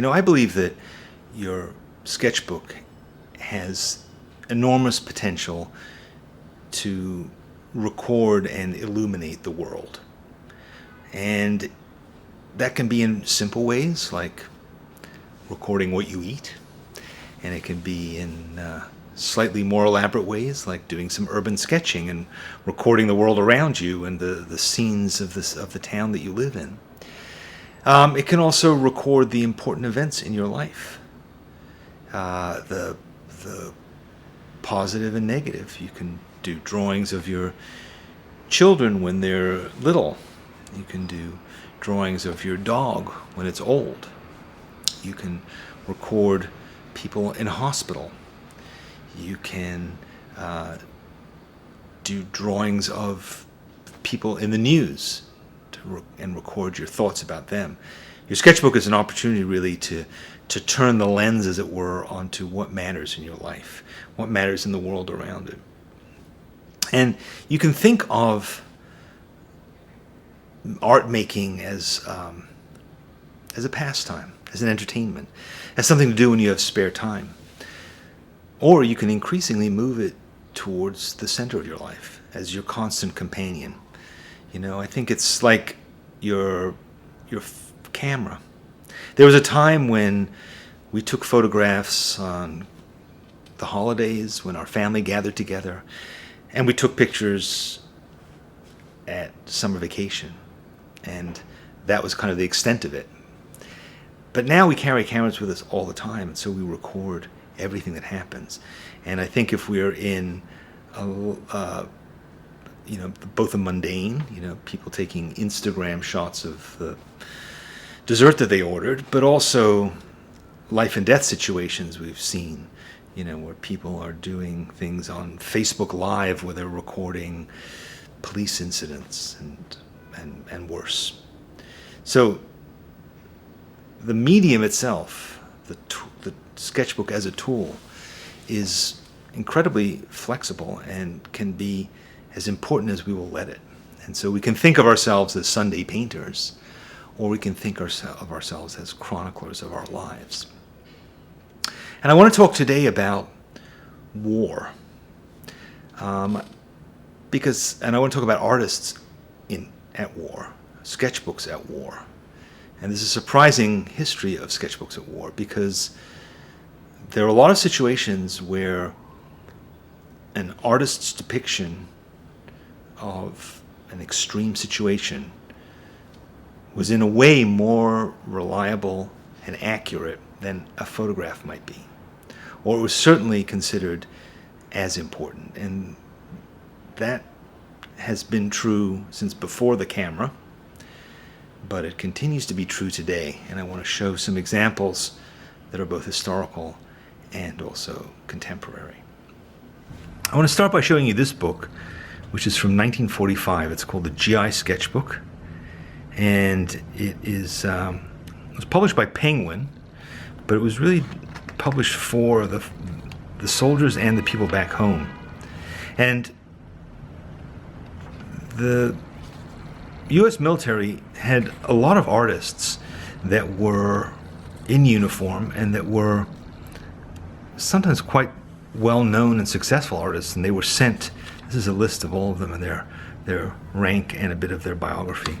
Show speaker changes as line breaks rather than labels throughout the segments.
I believe that your sketchbook has enormous potential to record and illuminate the world. And that can be in simple ways, like recording what you eat. And it can be in slightly more elaborate ways, like doing some urban sketching and recording the world around you and the scenes of the town that you live in. It can also record the important events in your life, the positive and negative. You can do drawings of your children when they're little. You can do drawings of your dog when it's old. You can record people in hospital. You can do drawings of people in the news and record your thoughts about them. Your sketchbook is an opportunity really to turn the lens, as it were, onto what matters in your life, what matters in the world around it. And you can think of art making as a pastime, as an entertainment, as something to do when you have spare time. Or you can increasingly move it towards the center of your life as your constant companion. I think it's like your camera. There was a time when we took photographs on the holidays, when our family gathered together, and we took pictures at summer vacation. And that was kind of the extent of it. But now we carry cameras with us all the time, and so we record everything that happens. And I think if we're in both a mundane, people taking Instagram shots of the dessert that they ordered, but also life and death situations we've seen, where people are doing things on Facebook Live where they're recording police incidents and worse. So the medium itself, the sketchbook as a tool, is incredibly flexible and can be as important as we will let it. And so we can think of ourselves as Sunday painters, or we can think of ourselves as chroniclers of our lives. And I want to talk today about war, and I want to talk about artists at war, sketchbooks at war. And there's a surprising history of sketchbooks at war, because there are a lot of situations where an artist's depiction of an extreme situation was in a way more reliable and accurate than a photograph might be. Or it was certainly considered as important. And that has been true since before the camera, but it continues to be true today. And I want to show some examples that are both historical and also contemporary. I want to start by showing you this book, which is from 1945. It's called the GI Sketchbook, and it was published by Penguin, but it was really published for the soldiers and the people back home. And the U.S. military had a lot of artists that were in uniform and that were sometimes quite well-known and successful artists, and they were sent. This is a list of all of them and their rank and a bit of their biography.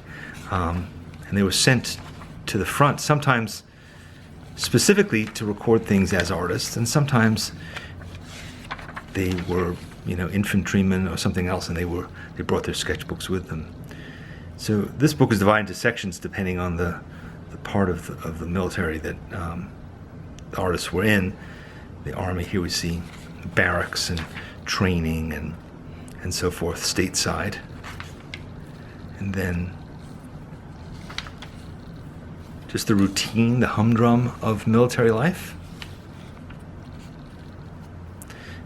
And they were sent to the front, sometimes specifically to record things as artists, and sometimes they were, infantrymen or something else, and they brought their sketchbooks with them. So this book is divided into sections depending on the part of the military that the artists were in. The army, here we see barracks and training and so forth, stateside. And then just the routine, the humdrum of military life.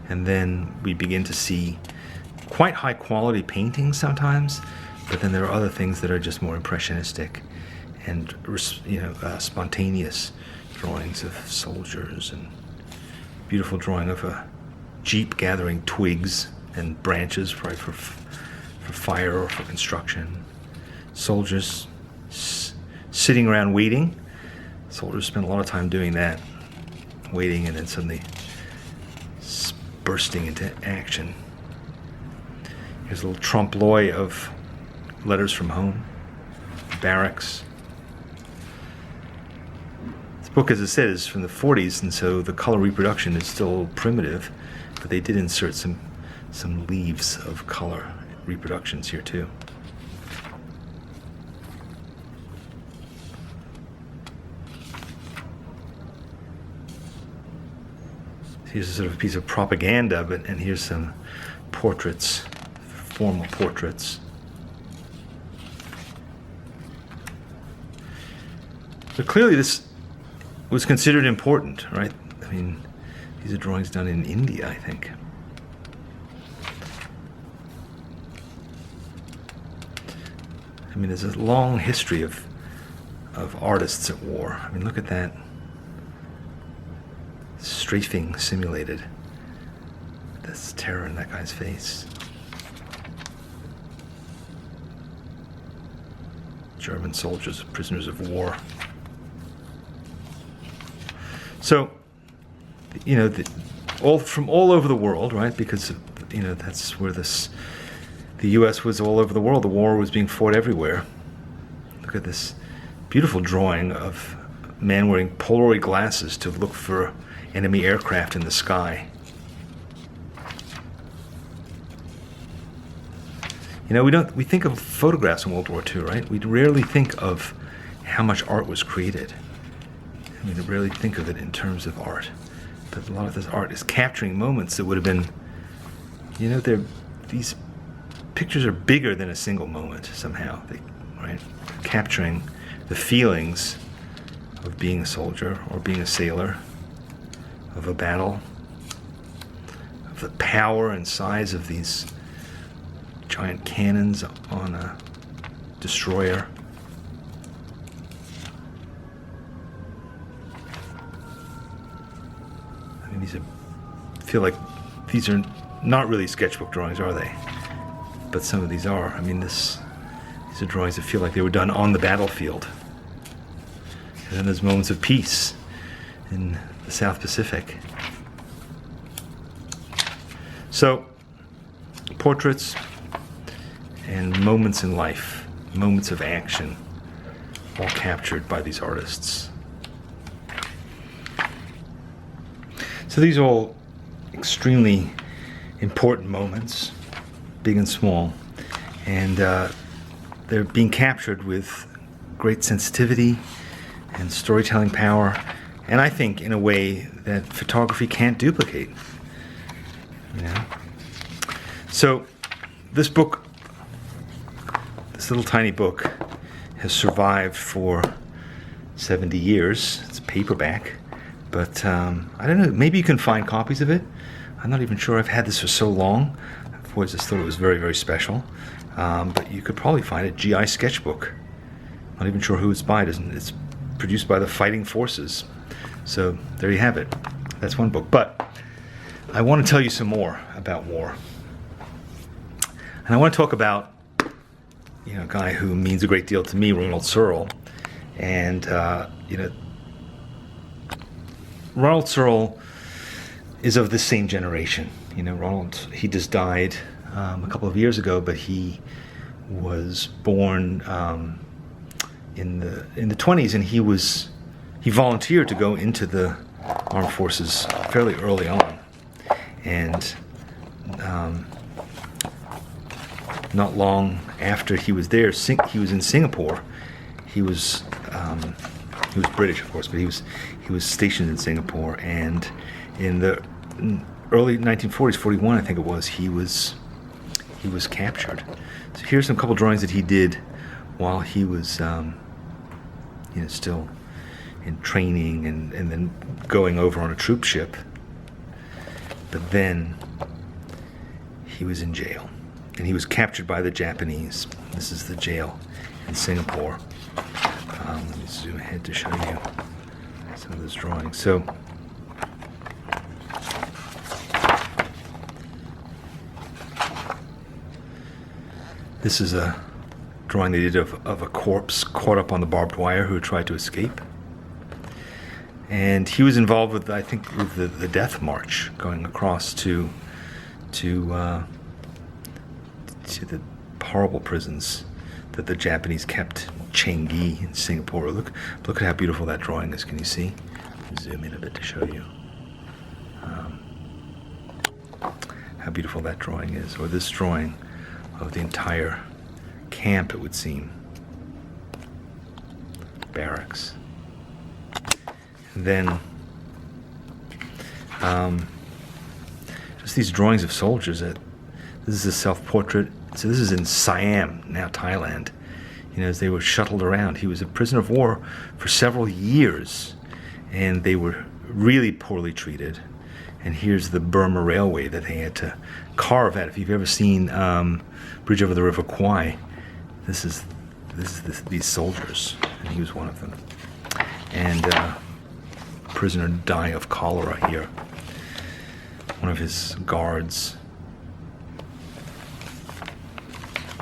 And then we begin to see quite high quality paintings sometimes, but then there are other things that are just more impressionistic and spontaneous drawings of soldiers, and beautiful drawing of a jeep gathering twigs and branches, right, for fire or for construction. Soldiers sitting around waiting Soldiers spend a lot of time doing that, waiting and then suddenly bursting into action. Here's a little trompe-l'oeil of letters from home, barracks. This book, as I said, is from the 40s, and so the color reproduction is still primitive, but they did insert some leaves of color reproductions here too. Here's a sort of piece of propaganda, and here's some portraits, formal portraits. But clearly this was considered important, right? I mean, these are drawings done in India, I think. I mean, there's a long history of artists at war. I mean, look at that. Strafing simulated. That's terror in that guy's face. German soldiers, prisoners of war. So, you know, from all over the world, right? Because, you know, that's where the U.S. was all over the world. The war was being fought everywhere. Look at this beautiful drawing of a man wearing Polaroid glasses to look for enemy aircraft in the sky. You know, we think of photographs in World War II, right? We rarely think of how much art was created. I mean, we rarely think of it in terms of art. But a lot of this art is capturing moments that would have been, you know, these pictures are bigger than a single moment somehow, right? Capturing the feelings of being a soldier or being a sailor, of a battle, of the power and size of these giant cannons on a destroyer. I mean, I feel like these are not really sketchbook drawings, are they? But some of these are. I mean, these are drawings that feel like they were done on the battlefield. And then there's moments of peace in the South Pacific. So, portraits and moments in life, moments of action, all captured by these artists. So these are all extremely important moments, big and small, and they're being captured with great sensitivity and storytelling power, and I think in a way that photography can't duplicate. You know? So this book, this little tiny book, has survived for 70 years. It's paperback, but I don't know, maybe you can find copies of it. I'm not even sure. I've had this for so long. I've always just thought it was very, very special. But you could probably find it, GI Sketchbook. Not even sure who it's by. It's produced by the Fighting Forces. So there you have it. That's one book. But I want to tell you some more about war. And I want to talk about, you know, a guy who means a great deal to me, Ronald Searle. And, you know, Ronald Searle is of the same generation. You know, Ronald, he just died a couple of years ago, but he was born in the 20s, and he volunteered to go into the armed forces fairly early on, and not long after he was there, he was in Singapore. He was British, of course, but he was stationed in Singapore, and in the early 1940s, 41, I think it was, he was captured. So here's some couple drawings that he did while he was, you know, still in training and then going over on a troop ship. But then he was in jail, and he was captured by the Japanese. This is the jail in Singapore. Let me zoom ahead to show you some of those drawings. So this is a drawing they did of a corpse caught up on the barbed wire who tried to escape. And he was involved with, I think, with the Death March going across to the horrible prisons that the Japanese kept, Changi in Singapore. Look at how beautiful that drawing is. Can you see? Zoom in a bit to show you how beautiful that drawing is, or this drawing of the entire camp, it would seem. Barracks. And then just these drawings of soldiers. This is a self-portrait. So this is in Siam, now Thailand. As they were shuttled around. He was a prisoner of war for several years, and they were really poorly treated. And here's the Burma Railway that they had to carve out. If you've ever seen Bridge Over the River Kwai, this is these soldiers, and he was one of them. And prisoner dying of cholera here. One of his guards.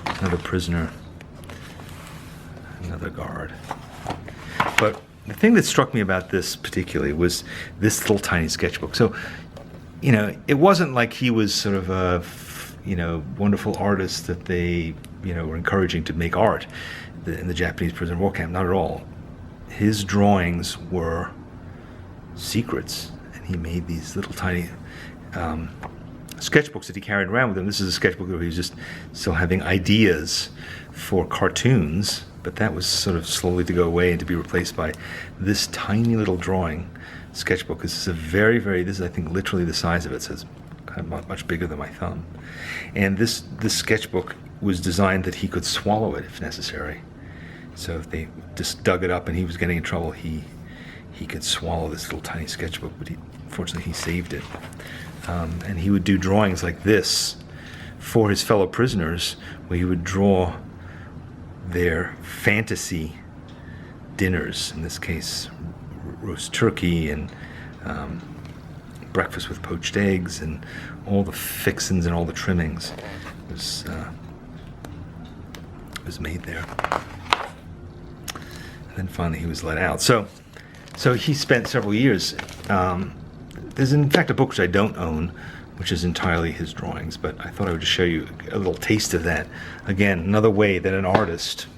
Another prisoner. Another guard. But the thing that struck me about this particularly was this little tiny sketchbook. So, it wasn't like he was sort of a, wonderful artist that they, were encouraging to make art in the Japanese prisoner of war camp. Not at all. His drawings were secrets, and he made these little tiny sketchbooks that he carried around with him. This is a sketchbook where he was just still having ideas for cartoons, but that was sort of slowly to go away and to be replaced by this tiny little drawing sketchbook. This is this is, I think, literally the size of it. So it's kind of much bigger than my thumb. And this sketchbook was designed that he could swallow it if necessary. So if they just dug it up and he was getting in trouble, he could swallow this little tiny sketchbook, but fortunately he saved it. And he would do drawings like this for his fellow prisoners, where he would draw their fantasy dinners, in this case roast turkey and breakfast with poached eggs and all the fixins and all the trimmings was made there. And then finally he was let out. So he spent several years. There's in fact a book which I don't own, which is entirely his drawings, but I thought I would just show you a little taste of that. Again, another way that an artist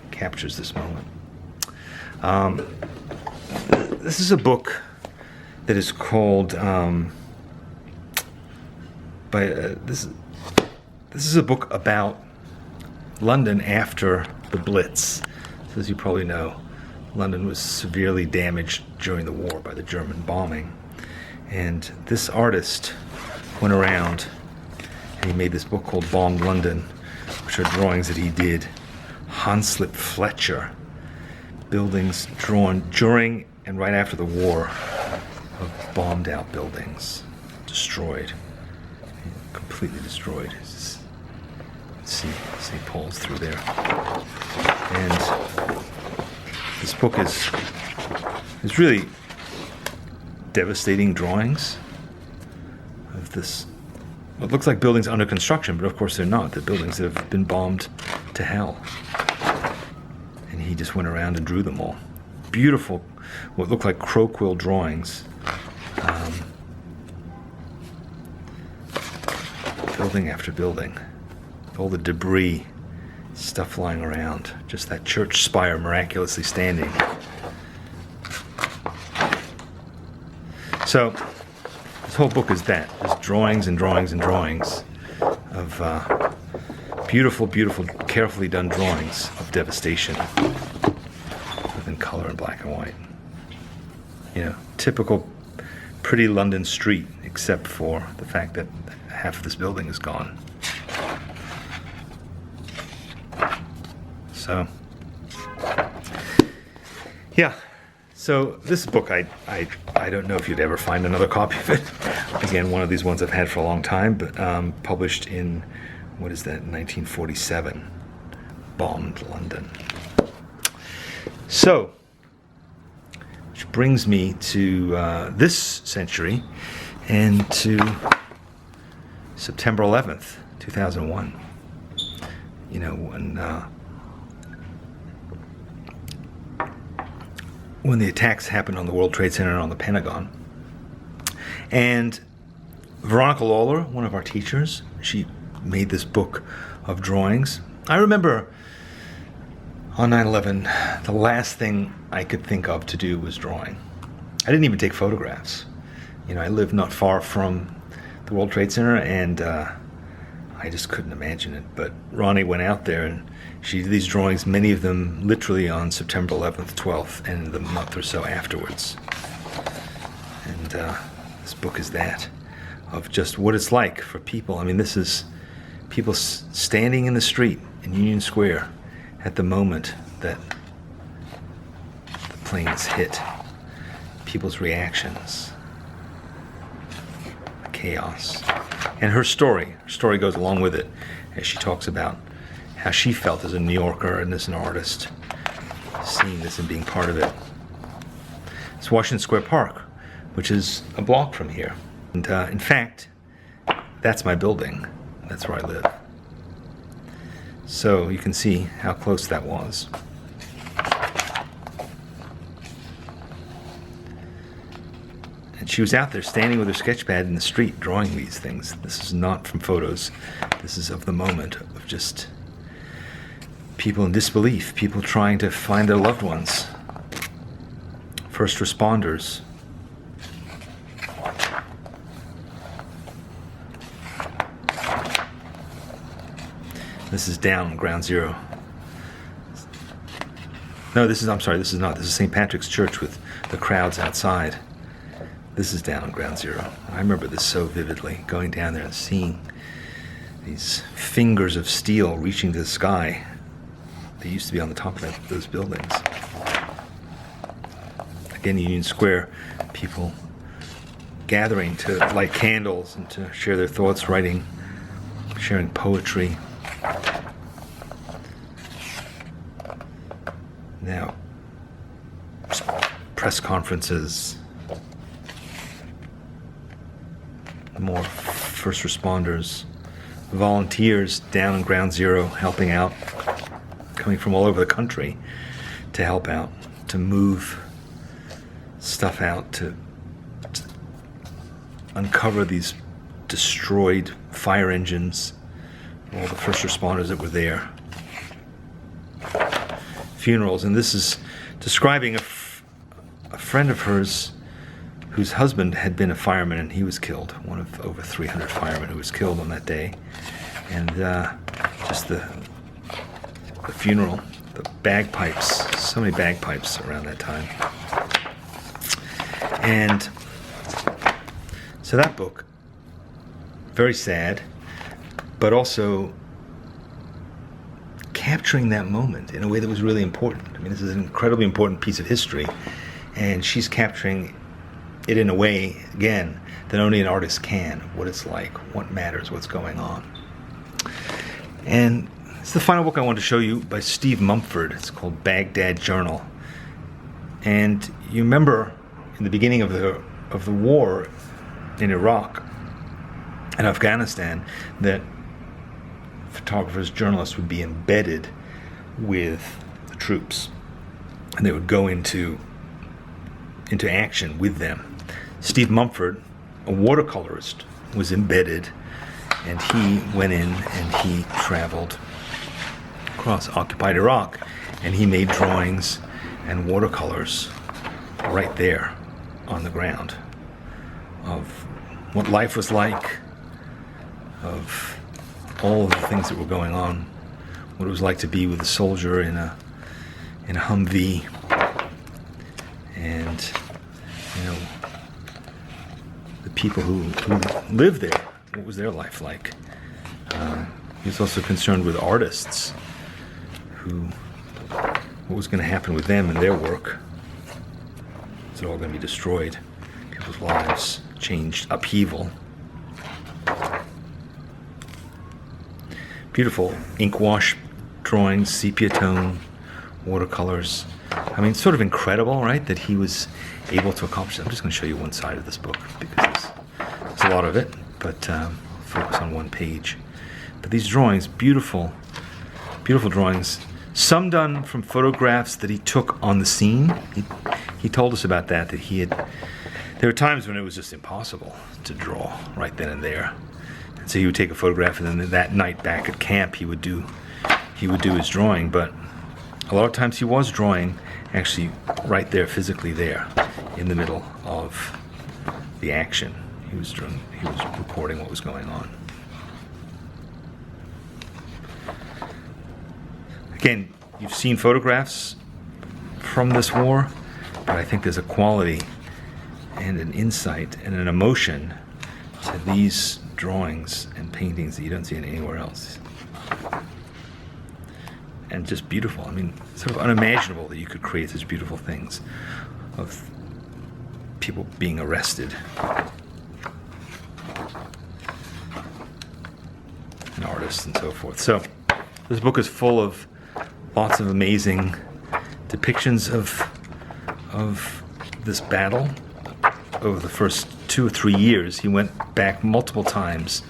captures this moment. This is a book that is called this is a book about London after the Blitz. So as you probably know, London was severely damaged during the war by the German bombing. And this artist went around and he made this book called Bombed London, which are drawings that he did. Hanslip Fletcher, buildings drawn during and right after the war, of bombed out buildings, destroyed, completely destroyed. See St. Paul's through there. And this book is really devastating drawings of this, what looks like buildings under construction, but of course they're not. They're buildings that have been bombed to hell. And he just went around and drew them all. Beautiful, what looked like crow quill drawings. Building after building. All the debris, stuff lying around. Just that church spire miraculously standing. So, this whole book is that. Just drawings and drawings and drawings of beautiful, beautiful, carefully done drawings of devastation. In color and black and white. Typical pretty London street, except for the fact that half of this building is gone. So, yeah. So this book, I don't know if you'd ever find another copy of it. Again, one of these ones I've had for a long time, but published in, 1947. Bombed London. So, which brings me to this century and to September 11th, 2001. When when the attacks happened on the World Trade Center and on the Pentagon. And Veronica Lawler, one of our teachers, she made this book of drawings. I remember on 9/11, the last thing I could think of to do was drawing. I didn't even take photographs. I lived not far from the World Trade Center, and I just couldn't imagine it. But Ronnie went out there, and she did these drawings, many of them literally on September 11th, 12th, and the month or so afterwards. And this book is that, of just what it's like for people. I mean, this is people standing in the street in Union Square at the moment that the planes hit. People's reactions, the chaos, and her story goes along with it, as she talks about how she felt as a New Yorker and as an artist, seeing this and being part of it. It's Washington Square Park, which is a block from here. And in fact, that's my building. That's where I live. So you can see how close that was. And she was out there standing with her sketch pad in the street drawing these things. This is not from photos. This is of the moment, of just people in disbelief, people trying to find their loved ones, first responders. This is down Ground Zero. No, this is not. This is St. Patrick's Church with the crowds outside. This is down Ground Zero. I remember this so vividly, going down there and seeing these fingers of steel reaching to the sky. They used to be on the top of those buildings. Again, Union Square, people gathering to light candles and to share their thoughts, writing, sharing poetry. Now, press conferences, more first responders, volunteers down in Ground Zero helping out, coming from all over the country to help out, to move stuff out, to uncover these destroyed fire engines, all the first responders that were there. Funerals, and this is describing a friend of hers whose husband had been a fireman, and he was killed, one of over 300 firemen who was killed on that day. And just the funeral, the bagpipes, so many bagpipes around that time. And so that book, very sad, but also capturing that moment in a way that was really important. I mean, this is an incredibly important piece of history, and she's capturing it in a way, again, that only an artist can, what it's like, what matters, what's going on. And it's the final book I want to show you by Steve Mumford. It's called Baghdad Journal. And you remember in the beginning of the war in Iraq and Afghanistan that photographers, journalists would be embedded with the troops, and they would go into action with them. Steve Mumford, a watercolorist, was embedded, and he went in and he traveled across occupied Iraq, and he made drawings and watercolors right there on the ground of what life was like, of all of the things that were going on, what it was like to be with a soldier in a Humvee, and the people who lived there, what was their life like. He was also concerned with artists, what was going to happen with them and their work. Is it all going to be destroyed? People's lives changed, upheaval. Beautiful ink wash drawings, sepia tone, watercolors. I mean, it's sort of incredible, right, that he was able to accomplish it. I'm just going to show you one side of this book because there's a lot of it, but focus on one page. But these drawings, beautiful, beautiful drawings. Some done from photographs that he took on the scene. He he told us about that there were times when it was just impossible to draw right then and there. And so he would take a photograph, and then that night back at camp he would do his drawing. But a lot of times he was drawing actually right there, physically there, in the middle of the action. He was recording what was going on. Again, you've seen photographs from this war, but I think there's a quality and an insight and an emotion to these drawings and paintings that you don't see anywhere else. And just beautiful. I mean, sort of unimaginable that you could create such beautiful things of people being arrested and artists and so forth. So this book is full of lots of amazing depictions of this battle over the first 2 or 3 years. He went back multiple times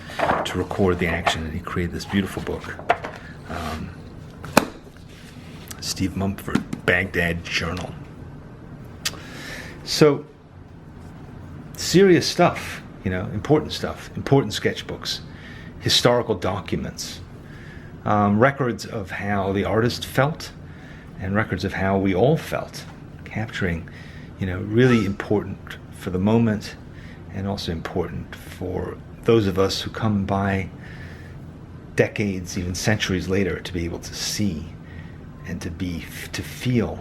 to record the action, and he created this beautiful book. Steve Mumford, Baghdad Journal. So, serious stuff, important stuff, important sketchbooks, historical documents, records of how the artist felt, and records of how we all felt, capturing, really important for the moment, and also important for those of us who come by decades, even centuries later, to be able to see and to feel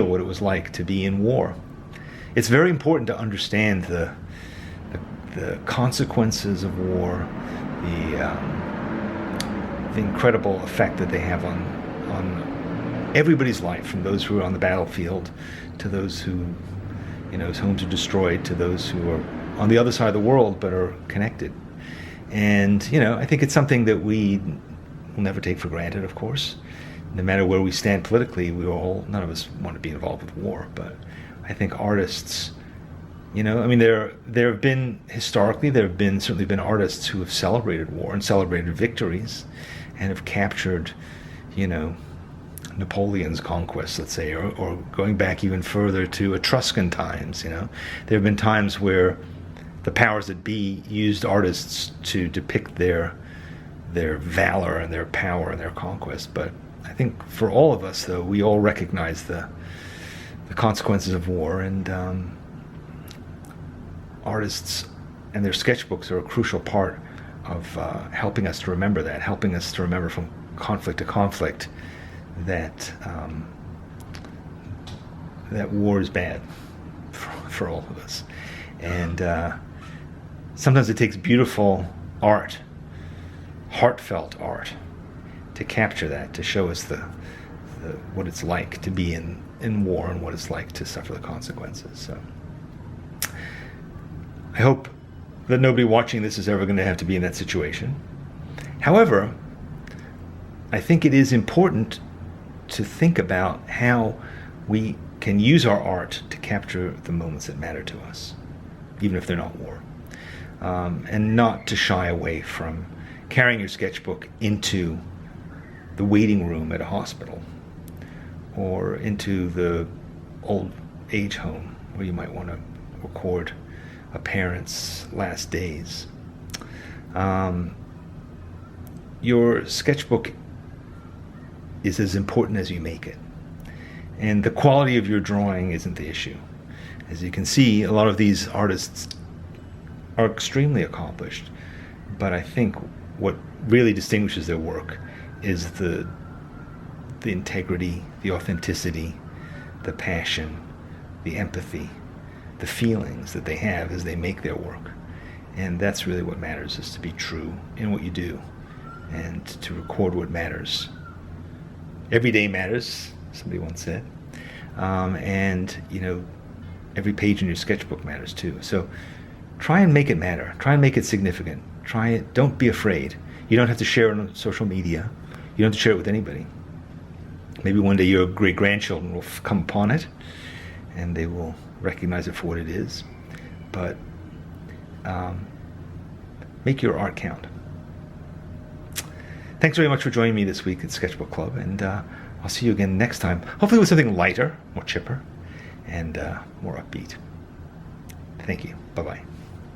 what it was like to be in war. It's very important to understand the consequences of war, the incredible effect that they have on everybody's life, from those who are on the battlefield to those whose homes are destroyed, to those who are on the other side of the world but are connected. And I think it's something that we will never take for granted, of course. No matter where we stand politically, none of us want to be involved with war, but I think artists, there have been, historically, certainly been artists who have celebrated war and celebrated victories and have captured, Napoleon's conquest, let's say, or going back even further to Etruscan times. There have been times where the powers that be used artists to depict their valor and their power and their conquest. But I think for all of us, though, we all recognize the consequences of war, and artists and their sketchbooks are a crucial part of helping us to remember that, helping us to remember from conflict to conflict that war is bad for all of us. And sometimes it takes beautiful art, heartfelt art, to capture that, to show us what it's like to be in war and what it's like to suffer the consequences. So I hope that nobody watching this is ever going to have to be in that situation. However, I think it is important to think about how we can use our art to capture the moments that matter to us, even if they're not war, and not to shy away from carrying your sketchbook into the waiting room at a hospital, or into the old age home where you might want to record a parent's last days. Your sketchbook is as important as you make it, and the quality of your drawing isn't the issue. As you can see, a lot of these artists are extremely accomplished, but I think what really distinguishes their work is the integrity, the authenticity, the passion, the empathy, the feelings that they have as they make their work. And that's really what matters, is to be true in what you do and to record what matters. Every day matters, somebody once said. And every page in your sketchbook matters too. So try and make it matter. Try and make it significant. Try it. Don't be afraid. You don't have to share it on social media. You don't have to share it with anybody. Maybe one day your great-grandchildren will come upon it and they will recognize it for what it is. But make your art count. Thanks very much for joining me this week at Sketchbook Club, and I'll see you again next time, hopefully with something lighter, more chipper. and more upbeat. Thank you. Bye-bye.